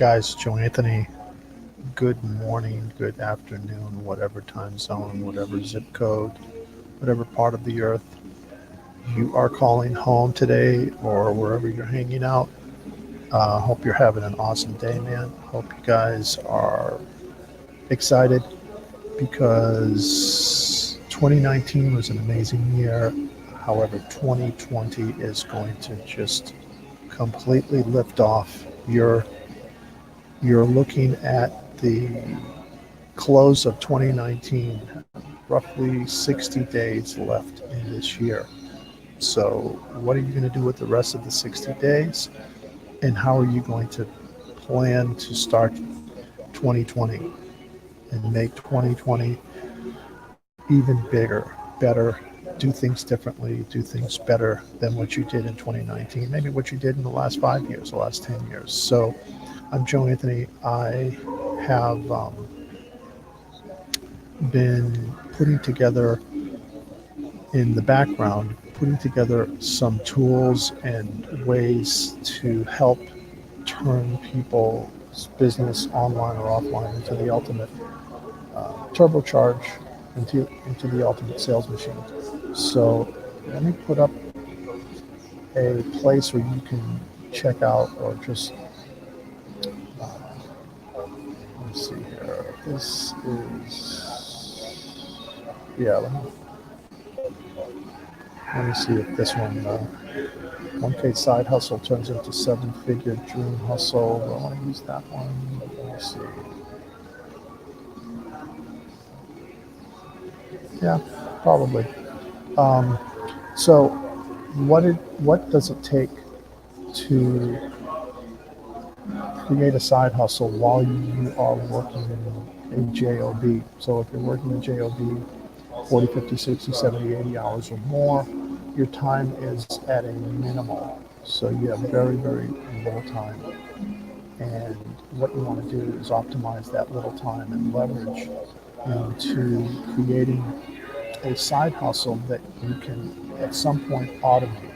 guys, Joe Anthony. Good morning, good afternoon, whatever time zone, whatever zip code, whatever part of the earth you are calling home today or wherever you're hanging out. Hope you're having an awesome day, man. Hope you guys are excited because 2019 was an amazing year. However, 2020 is going to just completely lift off. You're looking at the close of 2019, roughly 60 days left in this year. So, what are you going to do with the rest of the 60 days? And how are you going to plan to start 2020 and make 2020 even bigger, better, do things differently, do things better than what you did in 2019, maybe what you did in the last 5 years, the last 10 years? So, I'm Joe Anthony. I have been putting together in the background, putting together some tools and ways to help turn people's business online or offline into the ultimate turbocharge, into the ultimate sales machine. So let me put up a place where you can check out or just, let me see here. This is, yeah, let me see if this one, 1K side hustle turns into seven figure dream hustle. I want to use that one. Let me see. Yeah, probably. Um, so, what does it take to create a side hustle while you are working a job? So, if you're working a job 40, 50, 60, 70, 80 hours or more, your time is at a minimal. So, you have very, very little time. And what you want to do is optimize that little time and leverage into creating a side hustle that you can at some point automate.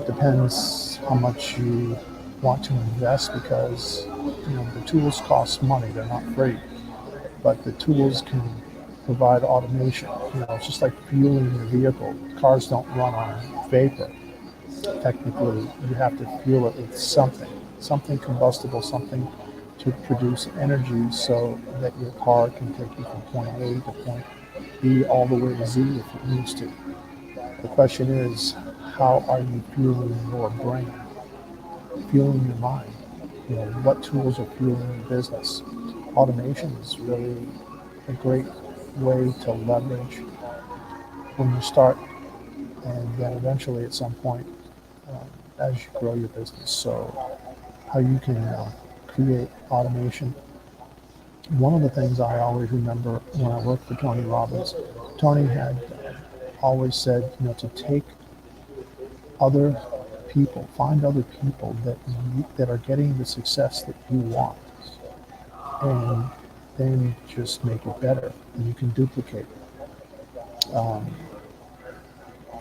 Depends how much you want to invest because the tools cost money; they're not free. But the tools can provide automation. It's just like fueling your vehicle. Cars don't run on vapor. Technically, you have to fuel it with something combustible, something to produce energy so that your car can take you from point A to point B all the way to Z if it needs to. The question is, how are you fueling your brain, fueling your mind? What tools are fueling your business? Automation is really a great way to leverage when you start and then eventually at some point as you grow your business. So, how you can create automation. One of the things I always remember when I worked for Tony Robbins, Tony had always said, to take other people, find other people that are getting the success that you want, and then just make it better, and you can duplicate it.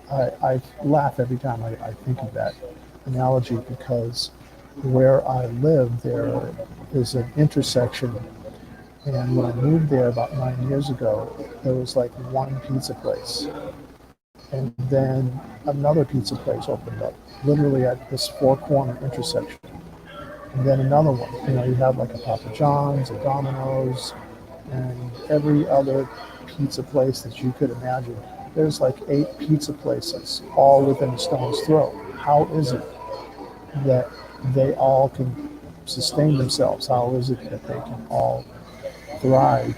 I laugh every time I think of that analogy because where I live, there is an intersection. And when I moved there about 9 years ago, there was like one pizza place. And then another pizza place opened up, literally at this four-corner intersection. And then another one. You have like a Papa John's, a Domino's, and every other pizza place that you could imagine. There's like 8 pizza places, all within a stone's throw. How is it that they all can sustain themselves? How is it that they can all thrive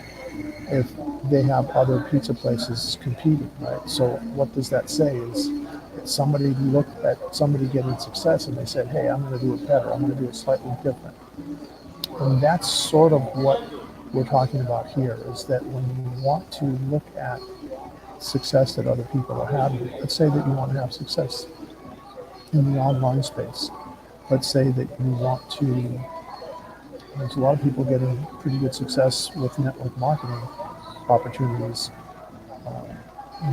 if they have other pizza places competing, right? So what does that say is that somebody looked at somebody getting success and they said, hey, I'm going to do it better. I'm going to do it slightly different. And that's sort of what we're talking about here is that when you want to look at success that other people are having, let's say that you want to have success in the online space. Let's say that you want to, there's a lot of people getting pretty good success with network marketing opportunities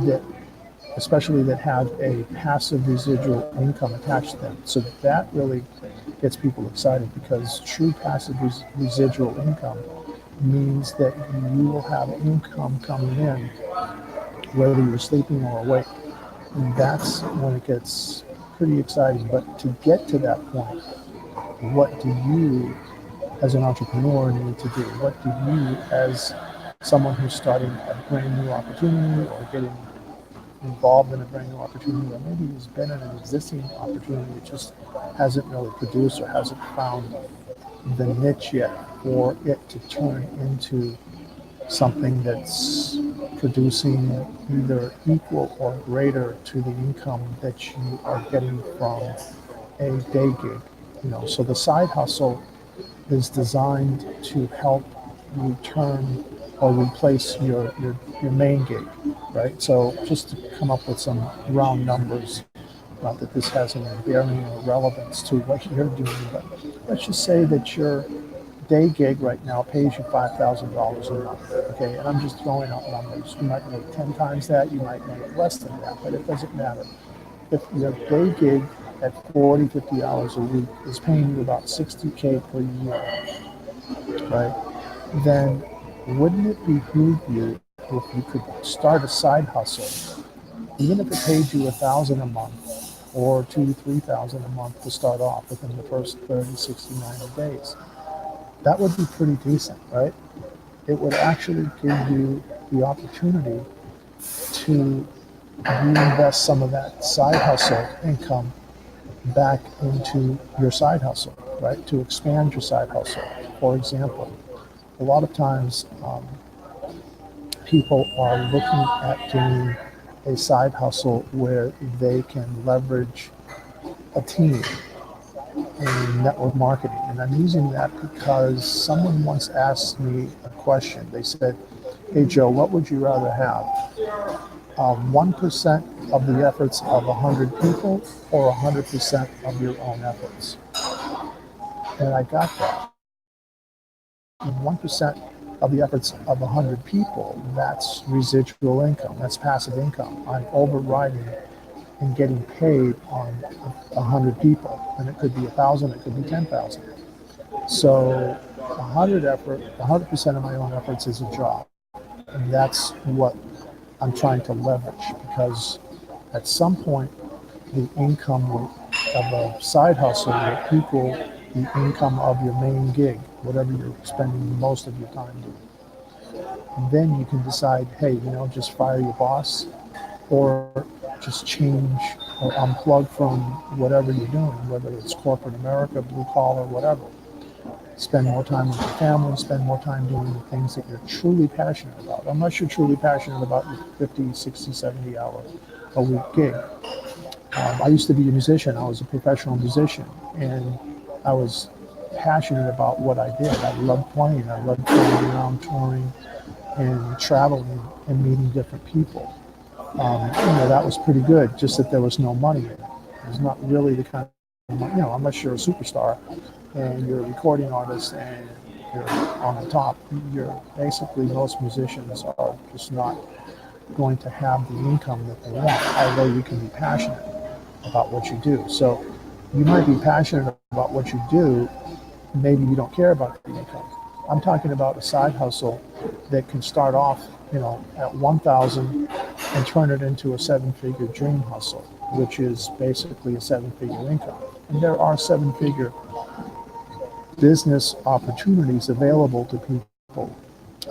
that especially that have a passive residual income attached to them. So that really gets people excited, because true passive residual income means that you will have income coming in whether you're sleeping or awake. And that's when it gets pretty exciting. But to get to that point, what do you as an entrepreneur need to do? What do you as someone who's starting a brand new opportunity or getting involved in a brand new opportunity, or maybe has been in an existing opportunity that just hasn't really produced or hasn't found the niche yet for it to turn into something that's producing either equal or greater to the income that you are getting from a day gig. So the side hustle is designed to help you turn or replace your main gig, right? So just to come up with some round numbers, not that this has any bearing or relevance to what you're doing, but let's just say that your day gig right now pays you $5,000 a month, okay? And I'm just throwing out numbers. You might make 10 times that, you might make less than that, but it doesn't matter. If your day gig at 40, 50 hours a week is paying you about 60K per year, right? Then wouldn't it behoove you if you could start a side hustle, even if it paid you 1,000 a month or 2 to 3,000 a month to start off within the first 30, 60, 90 days? That would be pretty decent, right? It would actually give you the opportunity to reinvest some of that side hustle income back into your side hustle, right? To expand your side hustle. For example, a lot of times people are looking at doing a side hustle where they can leverage a team in network marketing. And I'm using that because someone once asked me a question. They said, "Hey Joe, what would you rather have? 1% of the efforts of 100 people or 100% of your own efforts?" And I got that. 1% of the efforts of 100 people, that's residual income, that's passive income. I'm overriding and getting paid on 100 people. And it could be 1,000, it could be 10,000. So 100% of my own efforts is a job. And that's what I'm trying to leverage, because at some point, the income of a side hustle will equal the income of your main gig, whatever you're spending most of your time doing. And then you can decide, hey, just fire your boss, or just change or unplug from whatever you're doing, whether it's corporate America, blue collar, whatever. Spend more time with your family, spend more time doing the things that you're truly passionate about, unless you're truly passionate about your 50, 60, 70 hour a week gig. I used to be a musician. I was a professional musician, and I was passionate about what I did. I loved playing. I loved going around touring and traveling and meeting different people. That was pretty good, just that there was no money in it. It's not really the kind of, unless you're a superstar and you're a recording artist and you're on the top, you're basically, most musicians are just not going to have the income that they want, although you can be passionate about what you do. So you might be passionate about what you do, maybe you don't care about the income. I'm talking about a side hustle that can start off, at 1,000 and turn it into a seven-figure dream hustle, which is basically a seven-figure income. And there are seven-figure business opportunities available to people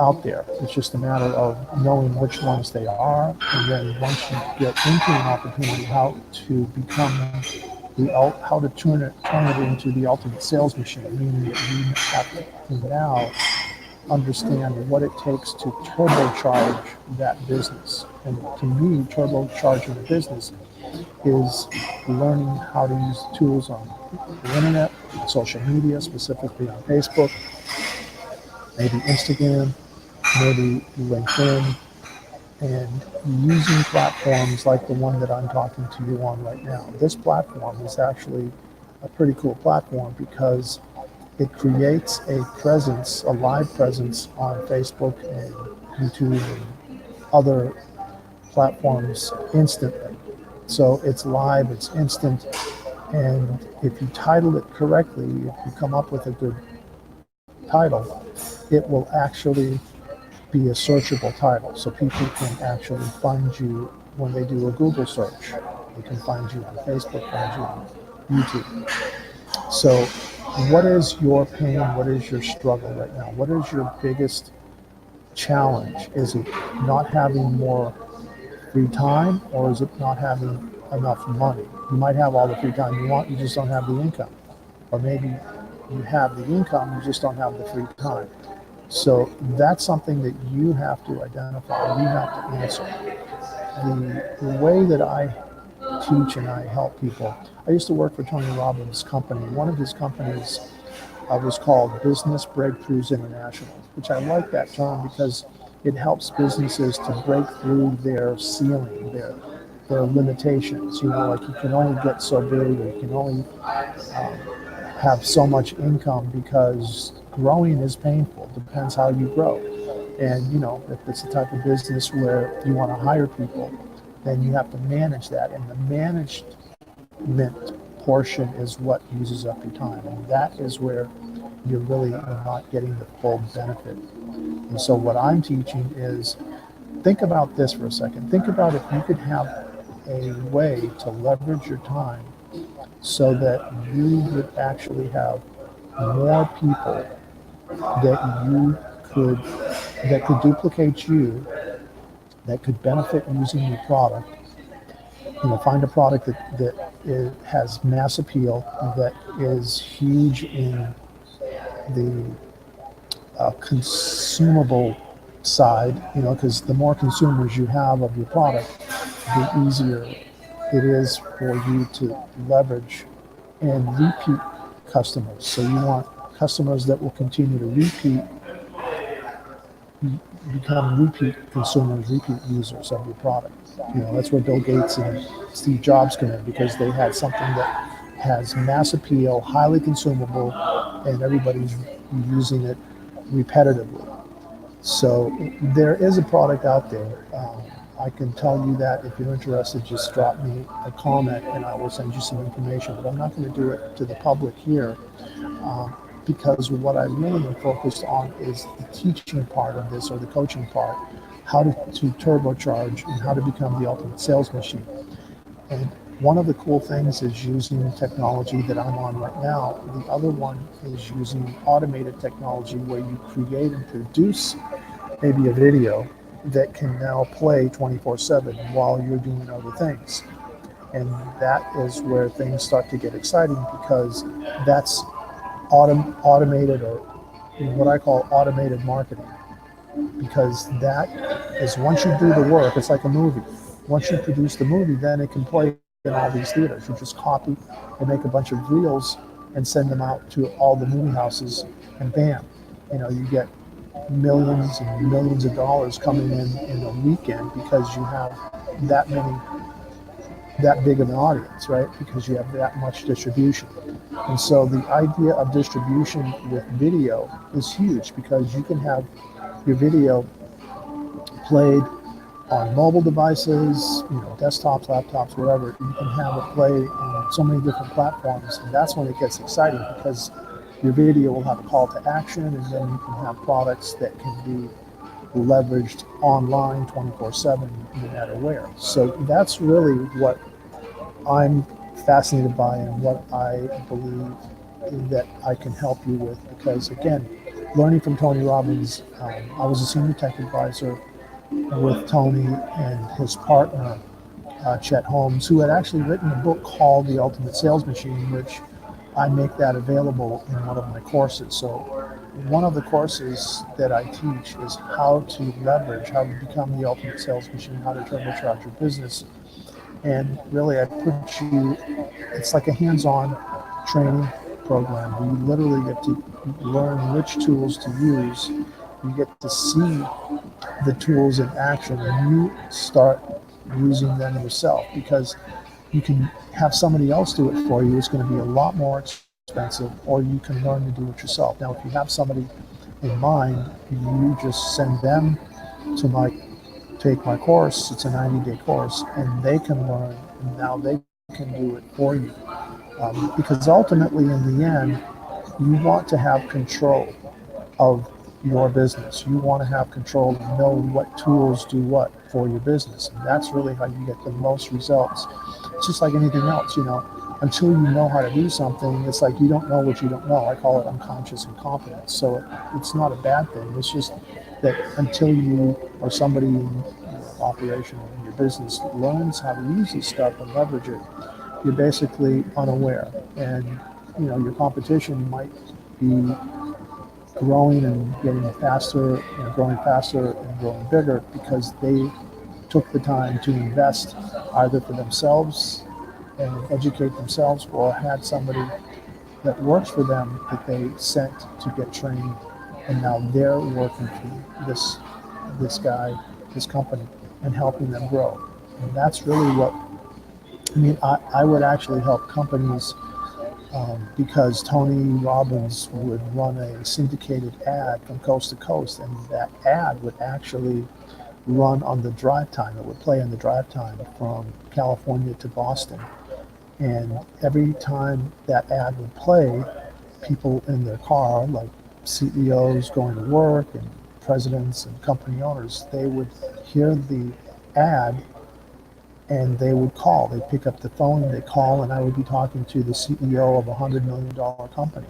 out there. It's just a matter of knowing which ones they are, and then once you get into an opportunity, how to become how to turn it into the ultimate sales machine, meaning that you have to now understand what it takes to turbocharge that business. And to me, turbocharging a business is learning how to use tools on the internet, social media, specifically on Facebook, maybe Instagram, maybe LinkedIn, and using platforms like the one that I'm talking to you on right now. This platform is actually a pretty cool platform because it creates a presence, a live presence on Facebook and YouTube and other platforms instantly. So it's live, it's instant, and if you title it correctly, if you come up with a good title, it will actually be a searchable title. So people can actually find you when they do a Google search. They can find you on Facebook, find you on YouTube. So what is your pain? What is your struggle right now? What is your biggest challenge? Is it not having more free time, or is it not having enough money? You might have all the free time you want, you just don't have the income. Or maybe you have the income, you just don't have the free time. So that's something that you have to identify, you have to answer. The way that I teach and I help people, I used to work for Tony Robbins' company. One of his companies was called Business Breakthroughs International, which I like that term because it helps businesses to break through their ceiling, their limitations. You know, like you can only get so big, or you can only have so much income because growing is painful. Depends how you grow. And you know, if it's the type of business where you want to hire people, then you have to manage that. And the management portion is what uses up your time. And that is where you're really not getting the full benefit. And so what I'm teaching is, think about this for a second. Think about if you could have a way to leverage your time so that you would actually have more people that you could that could duplicate you, that could benefit using your product. You know, find a product that has mass appeal, that is huge in the consumable side, you know, because the more consumers you have of your product, the easier it is for you to leverage and repeat customers. So you want customers that will continue to become repeat consumers, repeat users of your product. You know, that's where Bill Gates and Steve Jobs come in, because they had something that has mass appeal, highly consumable, and everybody's using it repetitively. So there is a product out there. I can tell you that if you're interested, just drop me a comment and I will send you some information. But I'm not going to do it to the public here, because what I really am focused on is the teaching part of this, or the coaching part, how to turbocharge and how to become the ultimate sales machine. And one of the cool things is using technology that I'm on right now. The other one is using automated technology where you create and produce maybe a video that can now play 24/7 while you're doing other things. And that is where things start to get exciting, because that's automated, or what I call automated marketing. Because that is, once you do the work, it's like a movie. Once you produce the movie, then it can play in all these theaters. You just copy and make a bunch of reels and send them out to all the movie houses, and bam, you know, you get millions and millions of dollars coming in a weekend, because you have that big of an audience, right? Because you have that much distribution. And so the idea of distribution with video is huge, because you can have your video played on mobile devices, you know, desktops, laptops, wherever. You can have it play on so many different platforms, and that's when it gets exciting, because your video will have a call to action, and then you can have products that can be leveraged online 24/7, no matter where. So that's really what I'm fascinated by, and what I believe that I can help you with. Because again, learning from Tony Robbins, I was a senior tech advisor with Tony and his partner, Chet Holmes, who had actually written a book called The Ultimate Sales Machine, which I make that available in one of my courses. So one of the courses that I teach is how to leverage, how to become the ultimate sales machine, how to turbocharge your business. And really, I put you, it's like a hands-on training program where you literally get to learn which tools to use. You get to see the tools in action, and you start using them yourself, because you can have somebody else do it for you. It's going to be a lot more expensive, or you can learn to do it yourself. Now, if you have somebody in mind, you just send them to my take my course. It's a 90-day course, and they can learn, and now they can do it for you. Because ultimately, in the end, you want to have control of your business. You want to have control and know what tools do what for your business. And that's really how you get the most results. It's just like anything else, until you know how to do something, it's like you don't know what you don't know. I call it unconscious incompetence. So it's not a bad thing. It's just that until you or somebody in operational in your business learns how to use this stuff and leverage it, you're basically unaware. And your competition might be growing and getting faster, growing faster and growing bigger because they took the time to invest either for themselves and educate themselves or had somebody that works for them that they sent to get trained, and now they're working for this guy, this company, and helping them grow. And that's really what I would actually help companies, because Tony Robbins would run a syndicated ad from coast to coast, and that ad would actually run on the drive time. It would play on the drive time from California to Boston. And every time that ad would play, people in their car, like CEOs going to work and presidents and company owners, they would hear the ad and they would call. They'd pick up the phone, they'd call, and I would be talking to the CEO of a $100 million company.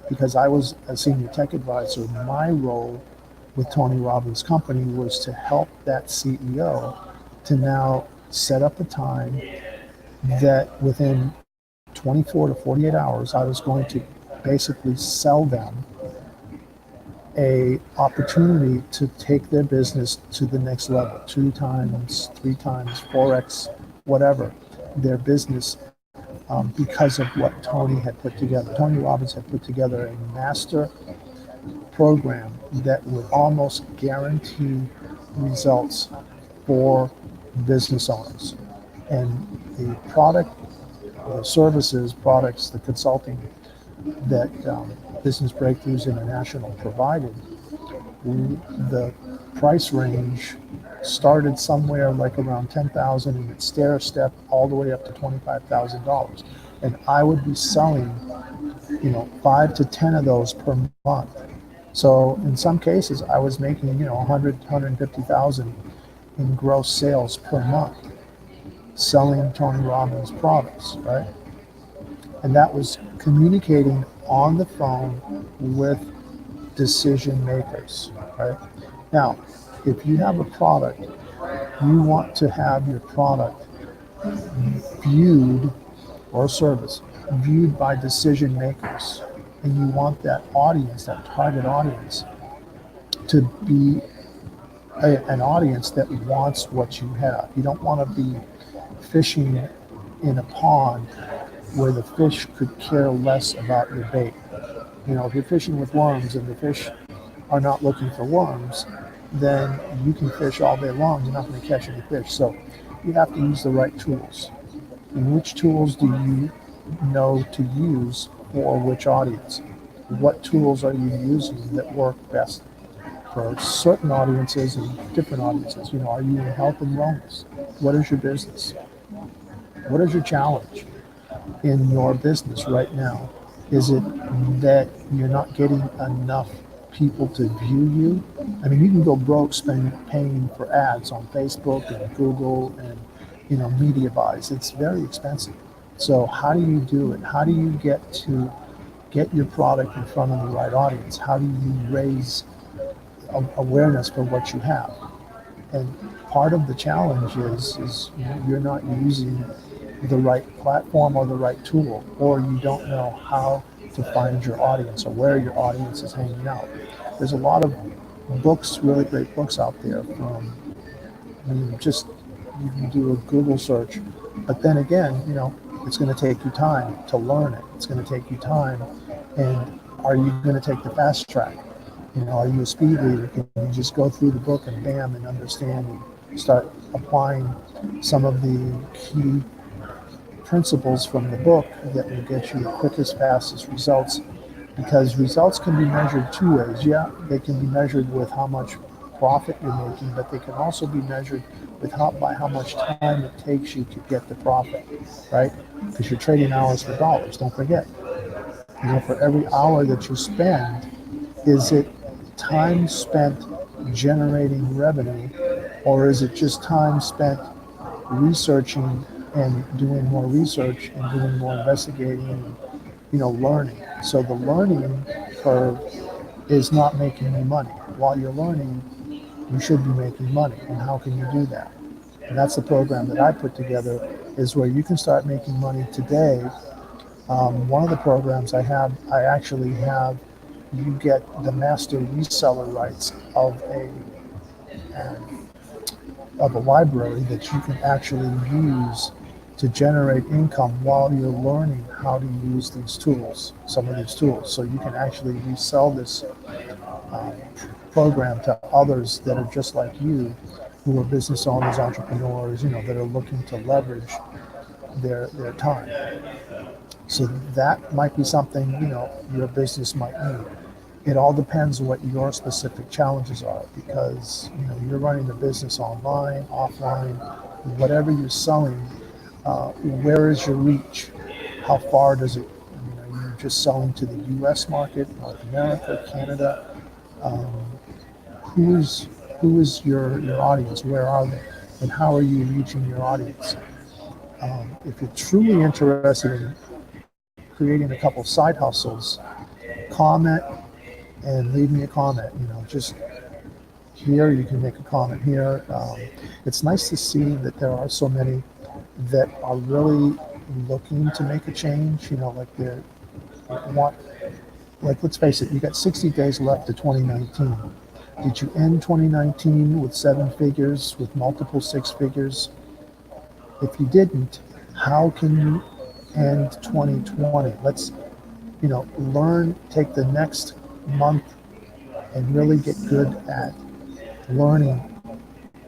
Because I was a senior tech advisor, my role with Tony Robbins' company was to help that CEO to now set up a time that within 24 to 48 hours, I was going to basically sell them a opportunity to take their business to the next level, 2 times, 3 times, 4x, whatever, their business, because of what Tony had put together. Tony Robbins had put together a master program that would almost guarantee results for business owners. And the product, the services, products, the consulting that Business Breakthroughs International provided, the price range started somewhere like around $10,000 and it stair step all the way up to $25,000. And I would be selling, 5 to 10 of those per month. So in some cases, I was making, 100, 150,000 in gross sales per month selling Tony Robbins products, right? And that was communicating on the phone with decision makers, right? Now, if you have a product, you want to have your product viewed, or service, viewed by decision makers. And you want that audience, that target audience, to be an audience that wants what you have. You don't want to be fishing in a pond where the fish could care less about your bait. If you're fishing with worms and the fish are not looking for worms, then you can fish all day long. You're not going to catch any fish. So you have to use the right tools. And which tools do you know to use for which audience? What tools are you using that work best for certain audiences and different audiences? Are you in health and wellness? What is your business? What is your challenge in your business right now? Is it that you're not getting enough people to view you? I mean, you can go broke paying for ads on Facebook and Google and media buys. It's very expensive. So how do you do it? How do you get your product in front of the right audience? How do you raise awareness for what you have? And part of the challenge is you're not using the right platform or the right tool, or you don't know how to find your audience or where your audience is hanging out. There's a lot of books, really great books out there from, you can do a Google search, but then again, it's going to take you time to learn it. It's going to take you time. And are you going to take the fast track? Are you a speed reader? Can you just go through the book and bam and understand and start applying some of the key principles from the book that will get you the quickest, fastest results? Because results can be measured 2 ways. Yeah, they can be measured with how much profit you're making, but they can also be measured with by how much time it takes you to get the profit, right? Because you're trading hours for dollars. Don't forget, for every hour that you spend, is it time spent generating revenue, or is it just time spent researching and doing more research and doing more investigating and learning? So the learning curve is not making you money. While you're learning, you should be making money. And how can you do that? And that's the program that I put together, is where you can start making money today. One of the programs I actually have, you get the master reseller rights of a library that you can actually use to generate income while you're learning how to use these tools, some of these tools. So you can actually resell this um, program to others that are just like you, who are business owners, entrepreneurs, that are looking to leverage their time. So that might be something, your business might need. It all depends what your specific challenges are, because you're running a business online, offline, whatever you're selling. Where is your reach? How far does it? You're just selling to the U.S. market, North America, Canada. Um, who's who is your audience? Where are they? And how are you reaching your audience? If you're truly interested in creating a couple of side hustles, comment and leave me a comment. Just here, you can make a comment here. It's nice to see that there are so many that are really looking to make a change. Like they want, like, let's face it, you got 60 days left to 2019. Did you end 2019 with 7 figures, with multiple 6 figures? If you didn't, how can you end 2020? Let's, learn, take the next month and really get good at learning,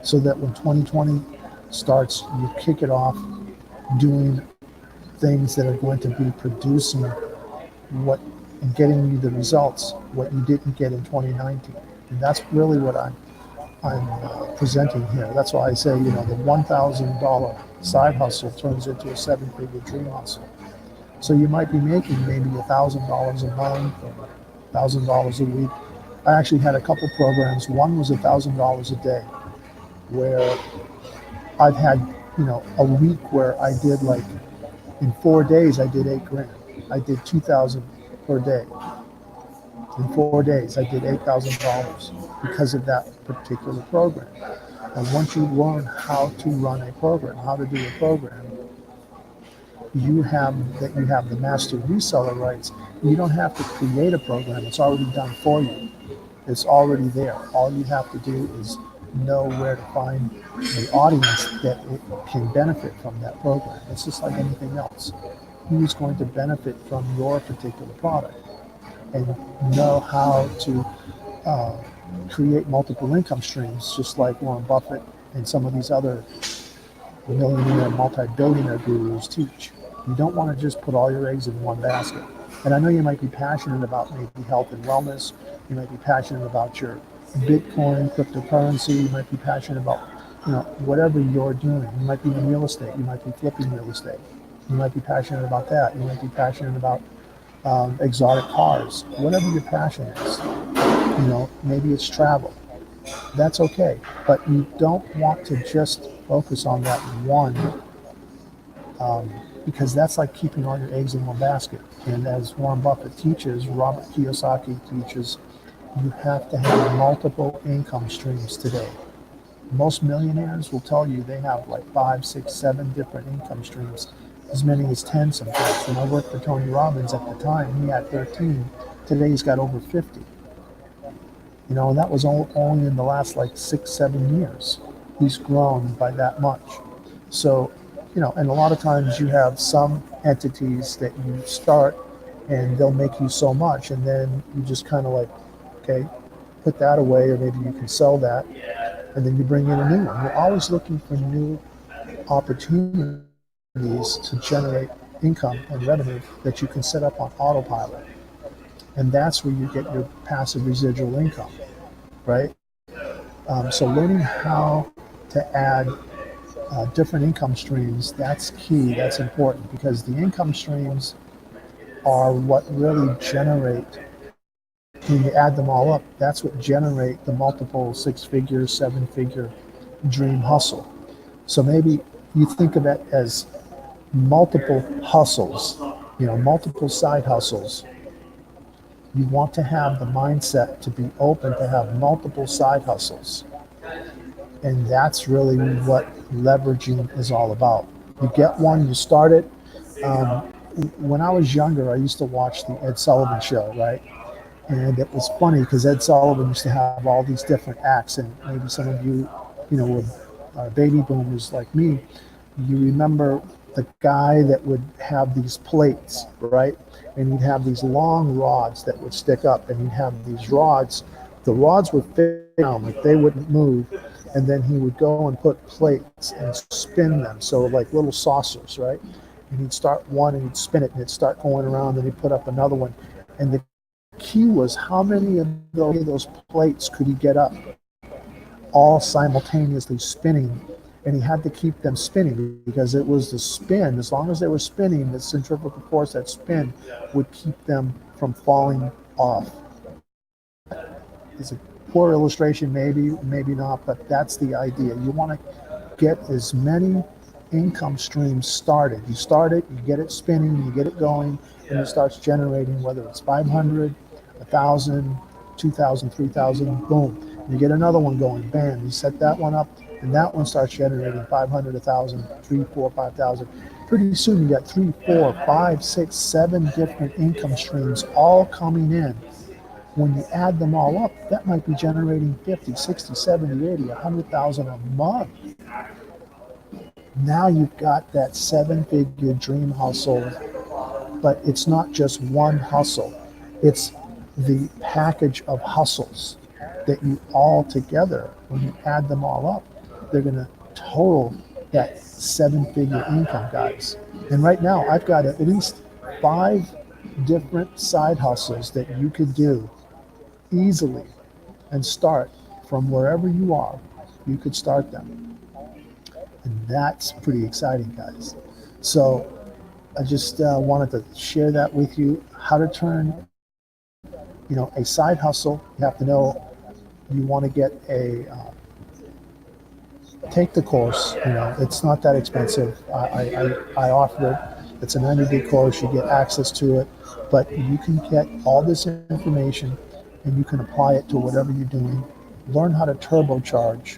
so that when 2020 starts, you kick it off doing things that are going to be producing what and getting you the results what you didn't get in 2019. And that's really what I'm presenting here. That's why I say, the $1,000 side hustle turns into a 7-figure dream hustle. So you might be making maybe $1,000 a month or $1,000 a week. I actually had a couple programs. One was $1,000 a day, where I've had, a week where I did, like, in 4 days I did $8,000. I did 2,000 per day. In 4 days I did $8,000 because of that particular program. And once you learn how to run a program, how to do a program, you have the master reseller rights. You don't have to create a program. It's already done for you. It's already there. All you have to do is know where to find the audience that it can benefit from that program. It's just like anything else. Who's going to benefit from your particular product, and know how to create multiple income streams, just like Warren Buffett and some of these other millionaire, multi-billionaire gurus teach. You don't want to just put all your eggs in one basket. And I know you might be passionate about maybe health and wellness. You might be passionate about your Bitcoin, cryptocurrency. You might be passionate about, whatever you're doing. You might be in real estate. You might be flipping real estate. You might be passionate about that. You might be passionate about exotic cars. Whatever your passion is, maybe it's travel. That's okay. But you don't want to just focus on that one, because that's like keeping all your eggs in one basket. And as Warren Buffett teaches, Robert Kiyosaki teaches, you have to have multiple income streams today. Most millionaires will tell you they have like 5, 6, 7 different income streams, as many as 10 sometimes. When I worked for Tony Robbins at the time, he had 13. Today he's got over 50. And that was only in the last like 6, 7 years. He's grown by that much. So, and a lot of times you have some entities that you start and they'll make you so much, and then you just kind of like, okay, put that away, or maybe you can sell that, and then you bring in a new one. You're always looking for new opportunities to generate income and revenue that you can set up on autopilot. And that's where you get your passive residual income, right? So learning how to add different income streams, that's key, that's important, because the income streams are what really generate, when you add them all up, that's what generate the multiple six-figure, seven-figure dream hustle. So maybe you think of it as multiple hustles, multiple side hustles. You want to have the mindset to be open to have multiple side hustles. And that's really what leveraging is all about. You get one, you start it. Um, when I was younger, I used to watch the Ed Sullivan Show, right? And it was funny because Ed Sullivan used to have all these different acts, and maybe some of you, were baby boomers like me. You remember the guy that would have these plates, right? And he'd have these long rods that would stick up, and he'd have these rods. The rods would fit down, like they wouldn't move, and then he would go and put plates and spin them, so like little saucers, right? And he'd start one and he'd spin it, and it'd start going around, and he'd put up another one. And the key was how many of those plates could he get up, all simultaneously spinning. And he had to keep them spinning because it was the spin. As long as they were spinning, the centrifugal force, that spin, would keep them from falling off. It's a poor illustration, maybe not, but that's the idea. You want to get as many income streams started. You start it, you get it spinning, you get it going, and it starts generating, whether it's 500, 1,000, 2,000, 3,000, boom. You get another one going, bam, you set that one up, and that one starts generating 500, 1,000, 3, 4, 5,000. Pretty soon you got 3, 4, 5, 6, 7 different income streams all coming in. When you add them all up, that might be generating 50, 60, 70, 80, 100,000 a month. Now you've got that seven-figure dream hustle, but it's not just one hustle. It's the package of hustles that you all together, when you add them all up, they're going to total that seven-figure income, guys. And right now, I've got at least 5 different side hustles that you could do easily and start from wherever you are. You could start them. And that's pretty exciting, guys. So I just wanted to share that with you, how to turn, a side hustle. You have to know you want to get take the course. It's not that expensive. I offer it. It's a 90-day course. You get access to it, but you can get all this information and you can apply it to whatever you're doing. Learn how to turbocharge.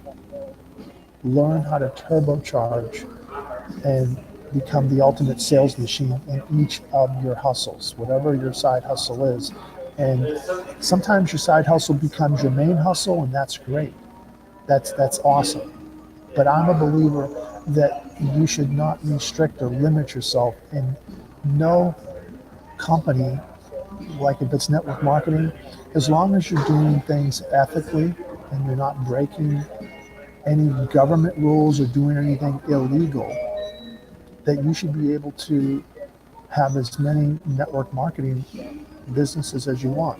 And become the ultimate sales machine in each of your hustles, whatever your side hustle is. And sometimes your side hustle becomes your main hustle, and that's great. That's awesome. But I'm a believer that you should not restrict or limit yourself in no company, like if it's network marketing, as long as you're doing things ethically and you're not breaking any government rules or doing anything illegal, that you should be able to have as many network marketing businesses as you want.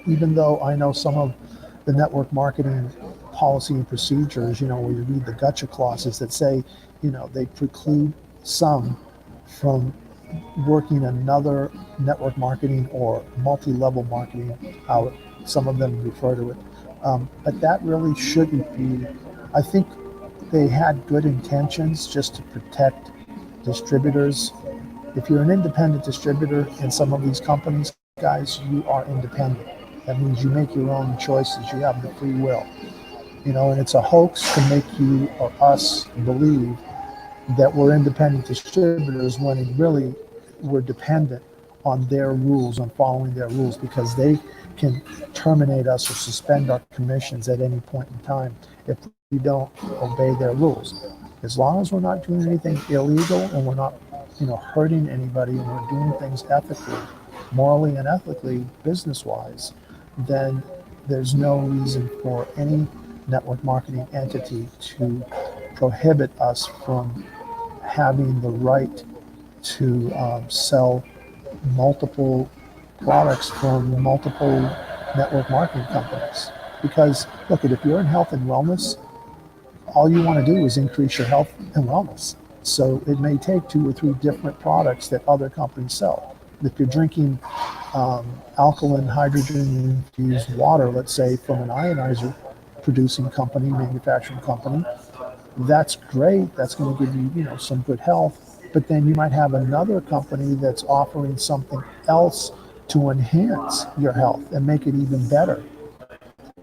Even though I know some of the network marketing policy and procedures, where you read the gotcha clauses that say, they preclude some from working another network marketing or multi-level marketing, how some of them refer to it. But that really shouldn't be. I think they had good intentions just to protect distributors. If you're an independent distributor in some of these companies, guys, you are independent. That means you make your own choices. You have the free will. And it's a hoax to make you or us believe that we're independent distributors when really we're dependent on their rules, on following their rules, because they can terminate us or suspend our commissions at any point in time if we don't obey their rules. As long as we're not doing anything illegal and we're not, hurting anybody, and we're doing things ethically, morally and ethically, business-wise, then there's no reason for any network marketing entity to prohibit us from having the right to sell multiple products from multiple network marketing companies. Because look, if you're in health and wellness, all you want to do is increase your health and wellness. So it may take 2 or 3 different products that other companies sell. If you're drinking alkaline hydrogen infused water, let's say from an ionizer producing company, manufacturing company, that's great. That's going to give you, some good health. But then you might have another company that's offering something else to enhance your health and make it even better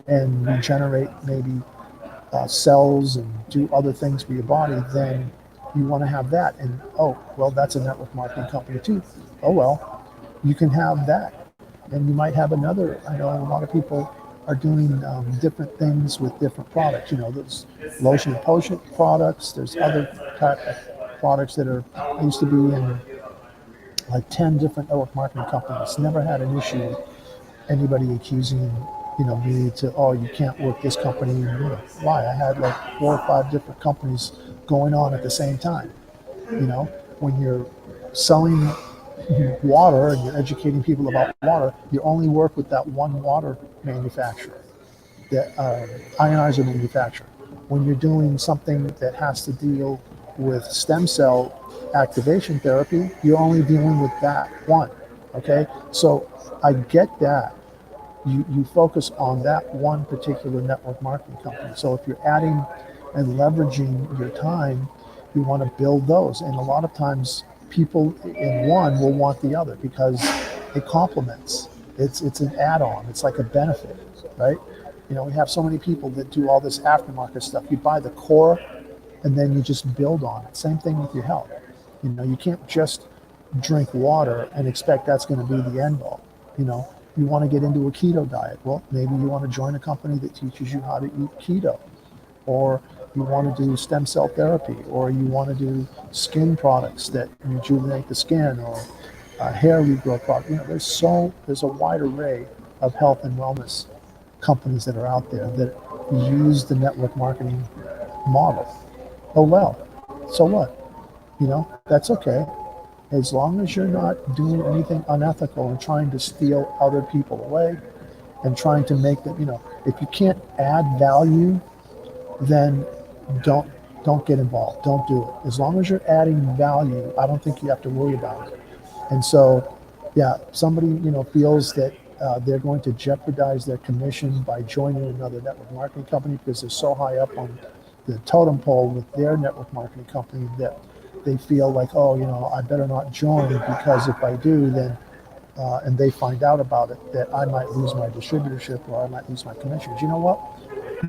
and regenerate maybe cells and do other things for your body. Then you want to have that. And oh, well, that's a network marketing company too. Oh, well, you can have that. And you might have another. I know a lot of people are doing different things with different products. There's lotion and potion products. There's other type of products that are. I used to be in like 10 different network marketing companies. Never had an issue with anybody accusing me to, oh, you can't work this company. Why? I had like 4 or 5 different companies going on at the same time. When you're selling water and you're educating people about water, you only work with that one water manufacturer, the ionizer manufacturer. When you're doing something that has to deal with stem cell activation therapy, you're only dealing with that one. Okay, so I get that. You focus on that one particular network marketing company. So if you're adding and leveraging your time, you want to build those. And a lot of times people in one will want the other because it complements. It's an add-on. It's like a benefit, right? We have so many people that do all this aftermarket stuff. You buy the core and then you just build on it. Same thing with your health. You can't just drink water and expect that's going to be the end all. You want to get into a keto diet. Well, maybe you want to join a company that teaches you how to eat keto, or you want to do stem cell therapy, or you want to do skin products that rejuvenate the skin, or hair regrowth products. There's a wide array of health and wellness companies that are out there that use the network marketing model. Oh well, so what? That's okay. As long as you're not doing anything unethical and trying to steal other people away and trying to make them, if you can't add value, then don't get involved. Don't do it. As long as you're adding value, I don't think you have to worry about it. And so, yeah, somebody, feels that they're going to jeopardize their commission by joining another network marketing company because they're so high up on the totem pole with their network marketing company that they feel like, oh, I better not join because if I do, then, and they find out about it, that I might lose my distributorship or I might lose my commissions. You know what?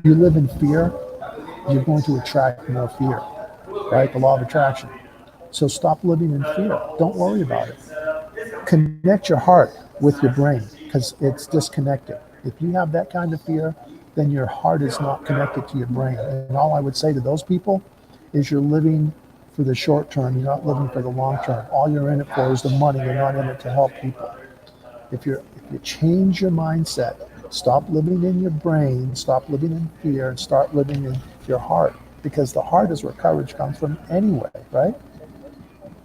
You live in fear, you're going to attract more fear, right? The law of attraction. So stop living in fear. Don't worry about it. Connect your heart with your brain because it's disconnected. If you have that kind of fear, then your heart is not connected to your brain. And all I would say to those people is you're living for the short term. You're not living for the long term. All you're in it for is the money. You're not in it to help people. If you change your mindset, stop living in your brain, stop living in fear, and start living in your heart. Because the heart is where courage comes from anyway, right?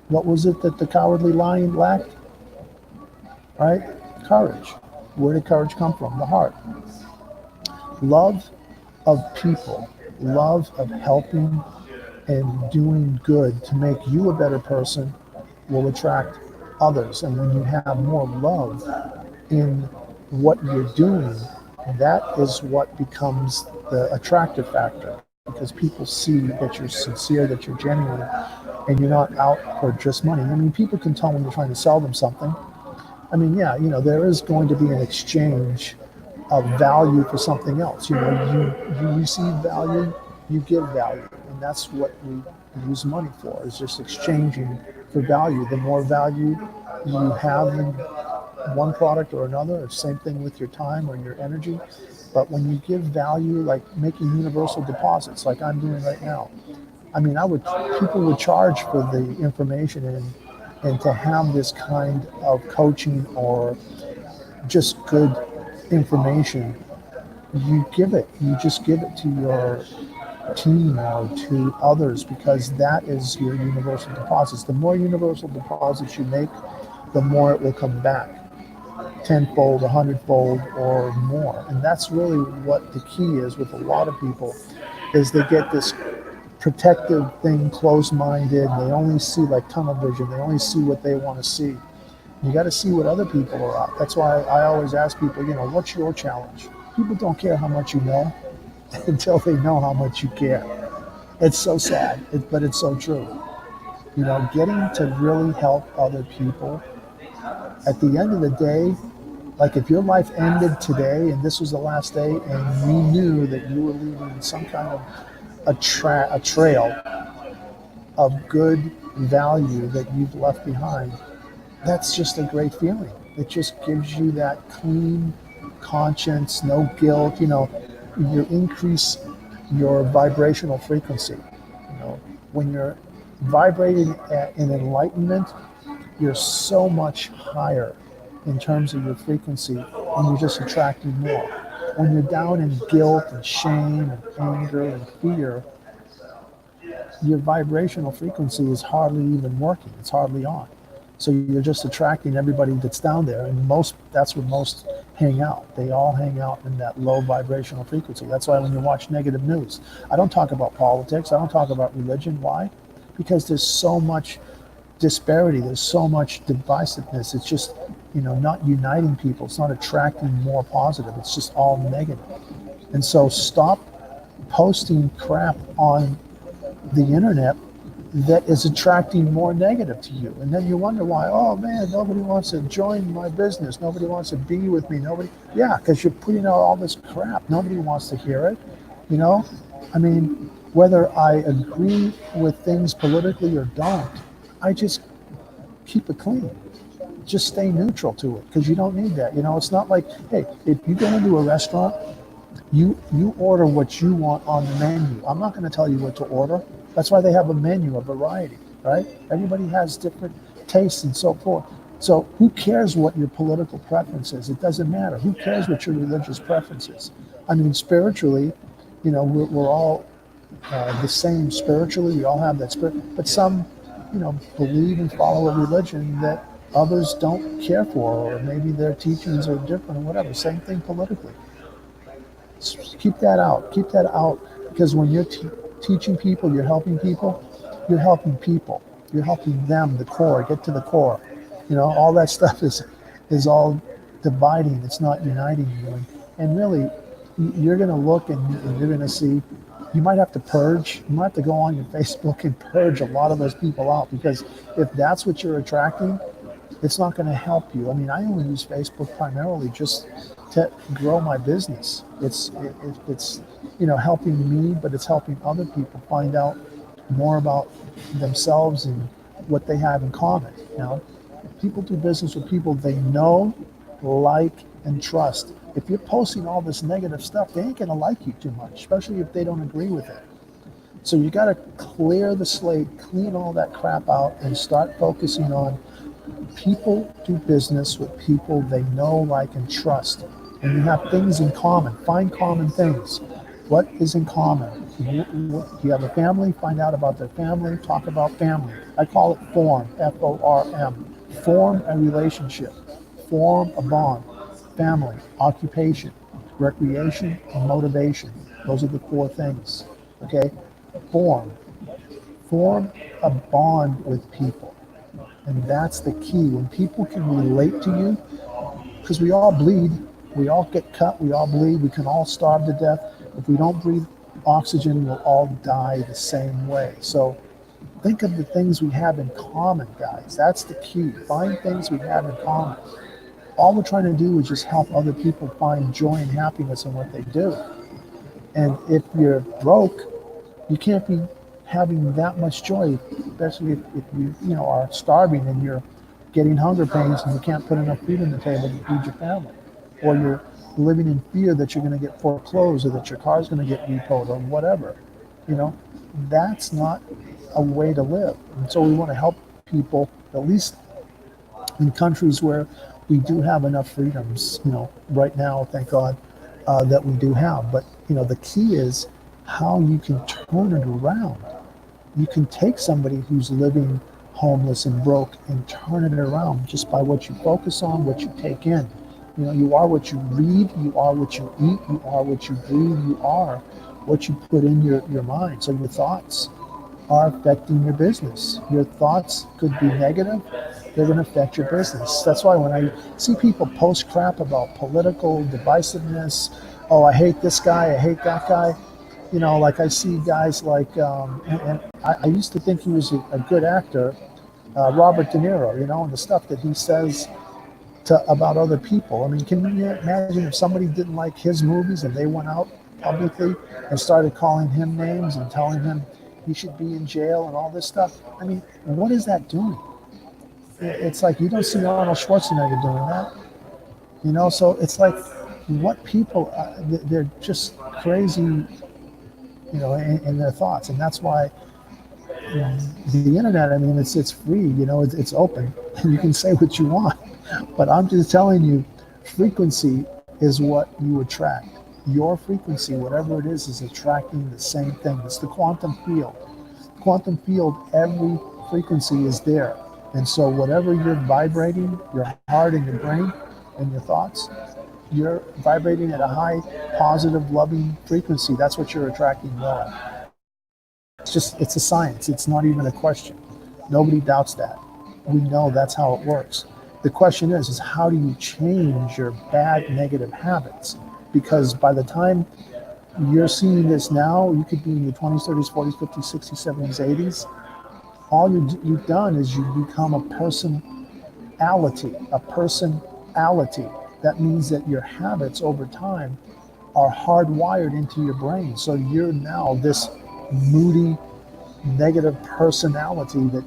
What was it that the cowardly lion lacked? Right? Courage. Where did courage come from? The heart. Love of people, love of helping and doing good to make you a better person will attract others. And when you have more love in what you're doing, that is what becomes the attractive factor because people see that you're sincere, that you're genuine, and you're not out for just money. I mean, people can tell when you're trying to sell them something. I mean, yeah, there is going to be an exchange of value for something else. You receive value, you give value, and that's what we use money for, is just exchanging for value. The more value you have in one product or another, same thing with your time or your energy. But when you give value, like making universal deposits, like I'm doing right now, I mean, people would charge for the information and to have this kind of coaching or just good information. You just give it to your team or to others because that is your universal deposits. The more universal deposits you make, the more it will come back. tenfold, a hundredfold, or more. And that's really what the key is with a lot of people, is they get this protective thing, closed-minded. They only see like tunnel vision. They only see what they want to see. You got to see what other people are at. That's why I always ask people, what's your challenge? People don't care how much you know until they know how much you care. It's so sad, but it's so true. Getting to really help other people. At the end of the day, like if your life ended today and this was the last day and you knew that you were leaving some kind of a trail of good value that you've left behind, that's just a great feeling. It just gives you that clean conscience, no guilt. You increase your vibrational frequency. When you're vibrating in enlightenment, you're so much higher in terms of your frequency, and you're just attracting more. When you're down in guilt and shame and anger and fear, your vibrational frequency is hardly even working. It's hardly on. So you're just attracting everybody that's down there, and that's where most hang out. They all hang out in that low vibrational frequency. That's why when you watch negative news, I don't talk about politics, I don't talk about religion. Why? Because there's so much disparity, there's so much divisiveness. It's just, not uniting people. It's not attracting more positive. It's just all negative. And so stop posting crap on the internet that is attracting more negative to you. And then you wonder why, oh man, nobody wants to join my business. Nobody wants to be with me. Yeah, because you're putting out all this crap. Nobody wants to hear it. Whether I agree with things politically or don't, I just keep it clean. Just stay neutral to it, because you don't need that. It's not like, hey, if you go into a restaurant, you order what you want on the menu. I'm not going to tell you what to order. That's why they have a menu, a variety, right? Everybody has different tastes and so forth. So who cares what your political preference is? It doesn't matter. Who cares what your religious preference is? Spiritually, we're all the same spiritually. We all have that spirit. But some, believe and follow a religion that others don't care for, or maybe their teachings are different or whatever. Same thing politically. Keep that out. Keep that out, because when you're teaching people, you're helping people. You're helping people. You're helping them, the core. Get to the core. All that stuff is all dividing. It's not uniting you. And really, you're going to look and you're going to see. You might have to purge. You might have to go on your Facebook and purge a lot of those people out, because if that's what you're attracting, it's not going to help you. I only use Facebook primarily just to grow my business. It's helping me, but it's helping other people find out more about themselves and what they have in common. People do business with people they know, like, and trust. If you're posting all this negative stuff, they ain't going to like you too much, especially if they don't agree with it. So you got to clear the slate, clean all that crap out, and start focusing on people do business with people they know, like, and trust. And you have things in common. Find common things. What is in common? You have a family, find out about their family, talk about family. I call it form, F-O-R-M. Form a relationship. Form a bond. Family, occupation, recreation, and motivation. Those are the 4 things. Okay? Form a bond with people. And that's the key. When people can relate to you, because we all bleed, we all get cut, we all bleed, we can all starve to death. If we don't breathe oxygen, we'll all die the same way. So think of the things we have in common, guys. That's the key. Find things we have in common. All we're trying to do is just help other people find joy and happiness in what they do. And if you're broke, you can't be having that much joy, especially if you are starving and you're getting hunger pains and you can't put enough food on the table to feed your family. Or you're living in fear that you're going to get foreclosed, or that your car's going to get repoed, or whatever. That's not a way to live. And so we want to help people, at least in countries where we do have enough freedoms, right now, thank God, that we do have. But, the key is how you can turn it around. You can take somebody who's living homeless and broke and turn it around just by what you focus on, what you take in. You know, you are what you read, you are what you eat, you are what you breathe, you are what you put in your mind. So your thoughts are affecting your business. Your thoughts could be negative, they're going to affect your business. That's why when I see people post crap about political divisiveness, oh, I hate this guy, I hate that guy. You know, like I see guys like, and I used to think he was a good actor, Robert De Niro, you know, and the stuff that he says about other people. I mean, can you imagine if somebody didn't like his movies and they went out publicly and started calling him names and telling him he should be in jail and all this stuff? I mean, what is that doing? It's like you don't see Arnold Schwarzenegger doing that, you know. So it's like what people they're just crazy, you know, in their thoughts, and that's why the internet. I mean, it's free, you know, it's open, and you can say what you want. But I'm just telling you, frequency is what you attract. Your frequency, whatever it is attracting the same thing. It's the quantum field. Quantum field, every frequency is there. And so whatever you're vibrating, your heart and your brain and your thoughts, you're vibrating at a high, positive, loving frequency. That's what you're attracting more. It's a science. It's not even a question. Nobody doubts that. We know that's how it works. The question is how do you change your bad negative habits? Because by the time you're seeing this now, you could be in your 20s, 30s, 40s, 50s, 60s, 70s, 80s. All you've done is you become a personality, a personality. That means that your habits over time are hardwired into your brain. So you're now this moody, negative personality that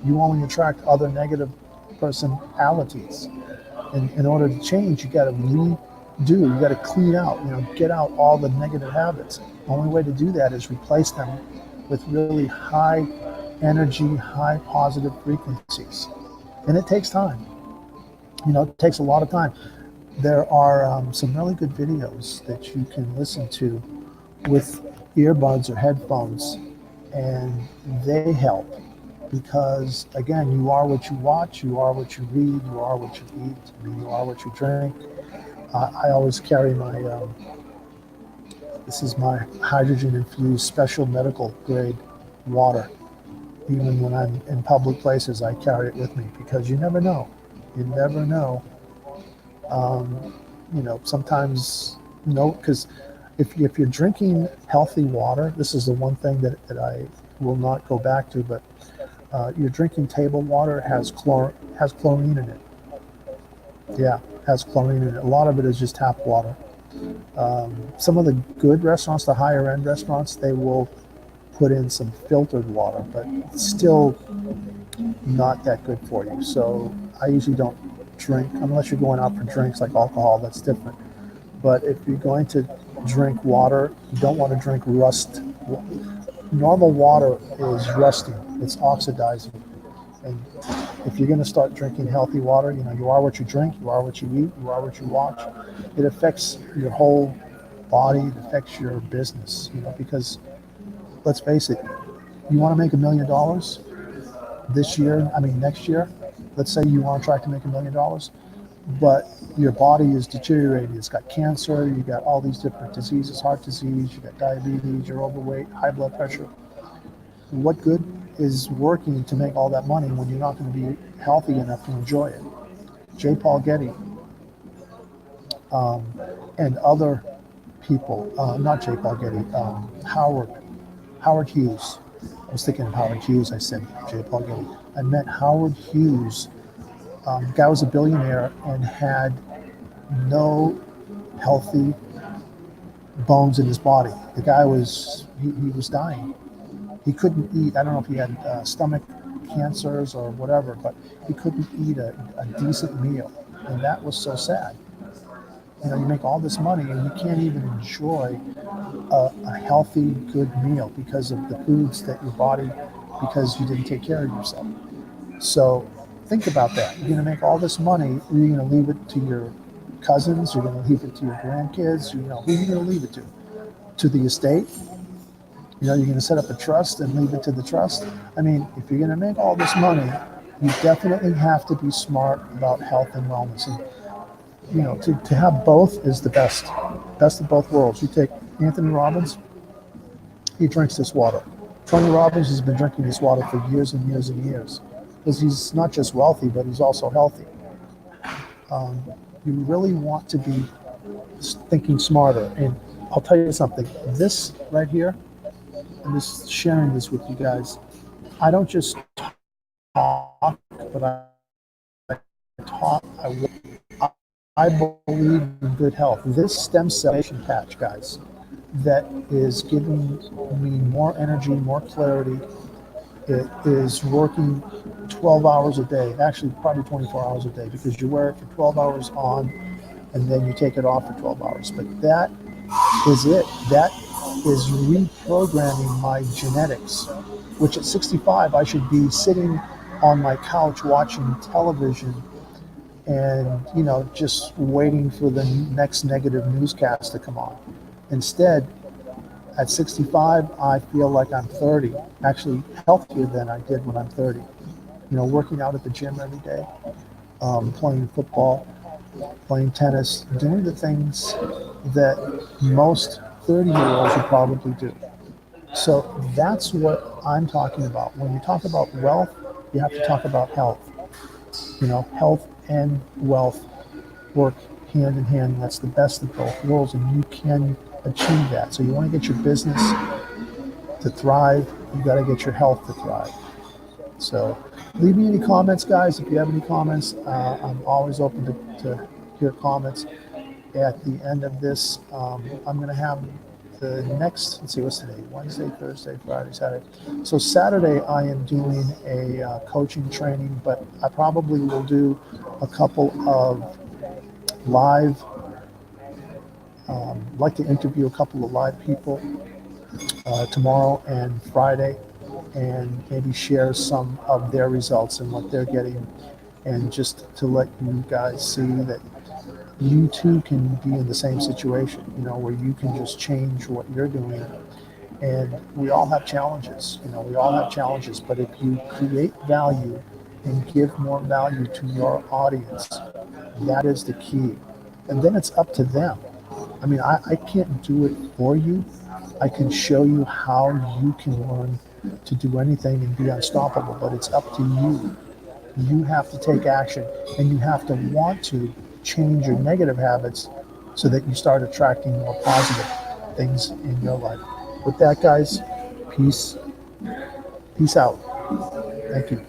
you only attract other negative personalities. And in order to change, you got to redo, you got to clean out, you know, get out all the negative habits. The only way to do that is replace them with really high energy, high positive frequencies. And it takes time. You know, it takes a lot of time. There are some really good videos that you can listen to with earbuds or headphones, and they help because, again, you are what you watch, you are what you read, you are what you eat, I mean, you are what you drink. I always carry my, this is my hydrogen infused special medical grade water. Even when I'm in public places, I carry it with me because you never know. You never know. You know, sometimes, you know, because if you're drinking healthy water, this is the one thing that I will not go back to, but you're drinking table water has chlorine in it. Yeah, has chlorine in it. A lot of it is just tap water. Some of the good restaurants, the higher end restaurants, they will put in some filtered water, but it's still not that good for you. So I usually don't drink unless you're going out for drinks like alcohol. That's different. But if you're going to drink water, you don't want to drink rust. Normal water is rusting. It's oxidizing. And if you're going to start drinking healthy water, you know, you are what you drink, you are what you eat, you are what you watch. It affects your whole body. It affects your business, you know, because let's face it, you want to make $1 million this year, I mean, next year, let's say you want to try to make $1 million, but your body is deteriorating. It's got cancer, you got all these different diseases, heart disease, you got diabetes, you're overweight, high blood pressure. What good is working to make all that money when you're not going to be healthy enough to enjoy it? J. Paul Getty and other people, not J. Paul Getty, Howard Hughes. I was thinking of Howard Hughes, I said J. Paul Getty. I met Howard Hughes. The guy was a billionaire and had no healthy bones in his body. The guy was, he was dying. He couldn't eat. I don't know if he had stomach cancers or whatever, but he couldn't eat a decent meal. And that was so sad. You know, you make all this money and you can't even enjoy a healthy, good meal because of the foods that your body, because you didn't take care of yourself. So think about that. You're going to make all this money. You're going to leave it to your cousins. You're going to leave it to your grandkids. You know, who are you going to leave it to? To the estate? You know, you're going to set up a trust and leave it to the trust. I mean, if you're going to make all this money, you definitely have to be smart about health and wellness. And to have both is the best of both worlds. You take Anthony Robbins, he drinks this water. Tony Robbins has been drinking this water for years and years and years because he's not just wealthy, but he's also healthy. You really want to be thinking smarter. And I'll tell you something, this right here, I'm just sharing this with you guys. I don't just talk, but I talk, I believe in good health. This stem cell patch, guys, that is giving me more energy, more clarity. It is working 12 hours a day, actually probably 24 hours a day, because you wear it for 12 hours on and then you take it off for 12 hours. But that is it. That is reprogramming my genetics, which at 65, I should be sitting on my couch watching television and, just waiting for the next negative newscast to come on. Instead, at 65, I feel like I'm 30, actually healthier than I did when I'm 30. Working out at the gym every day, playing football, playing tennis, doing the things that most 30-year-olds would probably do. So that's what I'm talking about. When you talk about wealth, you have to talk about health. Health and wealth work hand in hand. That's the best of both worlds, and you can achieve that. So you want to get your business to thrive, you got to get your health to thrive. So leave me any comments, guys. If you have any comments, I'm always open to hear comments. At the end of this, I'm going to have the next, let's see, what's today? Wednesday, Thursday, Friday, Saturday. So Saturday, I am doing a coaching training, but I probably will do a couple of live, like to interview a couple of live people tomorrow and Friday, and maybe share some of their results and what they're getting, and just to let you guys see that you too can be in the same situation, where you can just change what you're doing. And we all have challenges, but if you create value and give more value to your audience, that is the key. And then it's up to them. I mean, I can't do it for you. I can show you how you can learn to do anything and be unstoppable, but it's up to you. You have to take action, and you have to want to change your negative habits so that you start attracting more positive things in your life. With that, guys, peace out. Thank you.